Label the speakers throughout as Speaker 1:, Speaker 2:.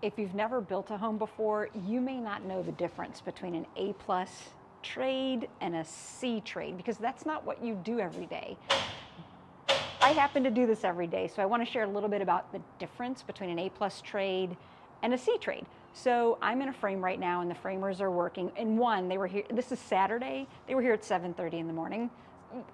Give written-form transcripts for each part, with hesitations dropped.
Speaker 1: if you've never built a home before, you may not know the difference between an A+ trade and a C trade, because that's not what you do every day. I happen to do this every day, so I want to share a little bit about the difference between an A+ trade and a C trade. So I'm in a frame right now, and the framers are working. In one, they were here, this is Saturday, they were here at 7:30 in the morning.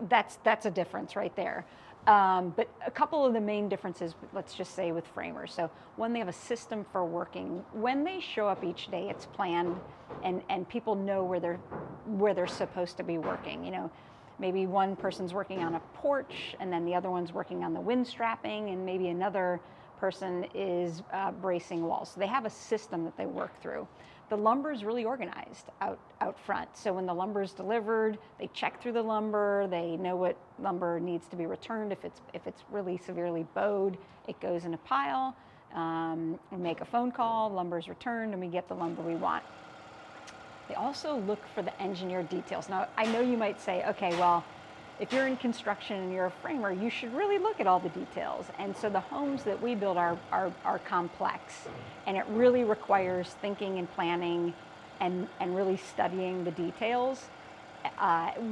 Speaker 1: That's a difference right there. But a couple of the main differences, let's just say, with framers. So one, they have a system for working. When they show up each day, it's planned, and people know where they're supposed to be working. You know, maybe one person's working on a porch, and then the other one's working on the wind strapping, and maybe another person is bracing walls. So they have a system that they work through. The lumber is really organized out front. So when the lumber is delivered, they check through the lumber. They know what lumber needs to be returned. If it's really severely bowed, it goes in a pile. We make a phone call, lumber is returned, and we get the lumber we want. They also look for the engineered details. Now, I know you might say, okay, well, if you're in construction and you're a framer, you should really look at all the details. And so the homes that we build are complex, and it really requires thinking and planning and really studying the details,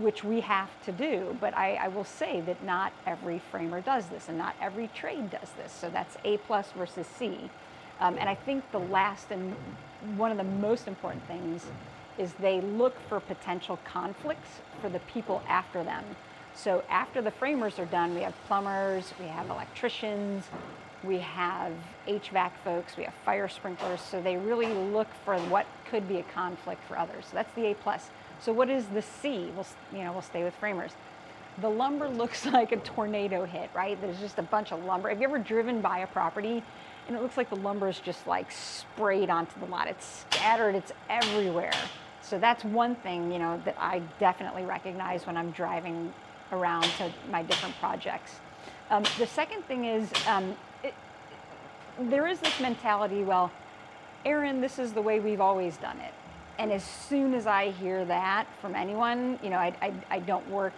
Speaker 1: which we have to do. But I will say that not every framer does this, and not every trade does this. So that's A+ versus C. And I think the last and one of the most important things is they look for potential conflicts for the people after them. So after the framers are done, we have plumbers, we have electricians, we have HVAC folks, we have fire sprinklers. So they really look for what could be a conflict for others. So that's the A+. So what is the C? We'll stay with framers. The lumber looks like a tornado hit, right? There's just a bunch of lumber. Have you ever driven by a property and it looks like the lumber is just like sprayed onto the lot? It's scattered, it's everywhere. So that's one thing, that I definitely recognize when I'm driving around to my different projects. The second thing is, there is this mentality, well, Erin, this is the way we've always done it. And as soon as I hear that from anyone, I don't work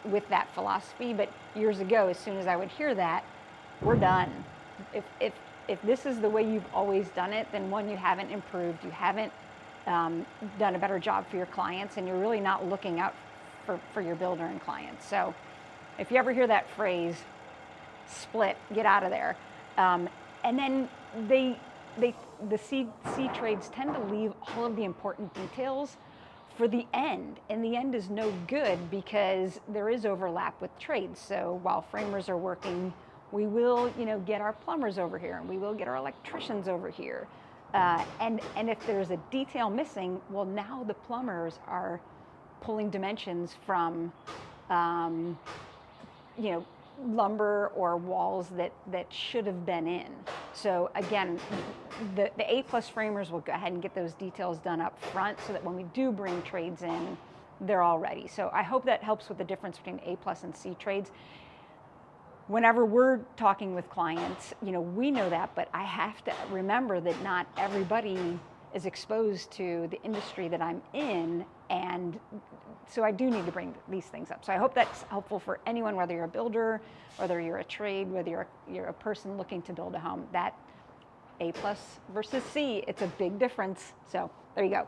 Speaker 1: with that philosophy, but years ago, as soon as I would hear that, we're done. If this is the way you've always done it, then one, you haven't improved, you haven't done a better job for your clients, and you're really not looking out for your builder and clients. So if you ever hear that phrase, split, get out of there. And then the C trades tend to leave all of the important details for the end. And the end is no good because there is overlap with trades. So while framers are working, we will, get our plumbers over here, and we will get our electricians over here. And if there's a detail missing, well, now the plumbers are pulling dimensions from, lumber or walls that should have been in. So again, the A+ framers will go ahead and get those details done up front so that when we do bring trades in, they're all ready. So I hope that helps with the difference between A+ and C trades. Whenever we're talking with clients, we know that, but I have to remember that not everybody is exposed to the industry that I'm in, and so I do need to bring these things up. So I hope that's helpful for anyone, whether you're a builder, whether you're a trade, whether you're a person looking to build a home. That A+ versus C, it's a big difference. So there you go.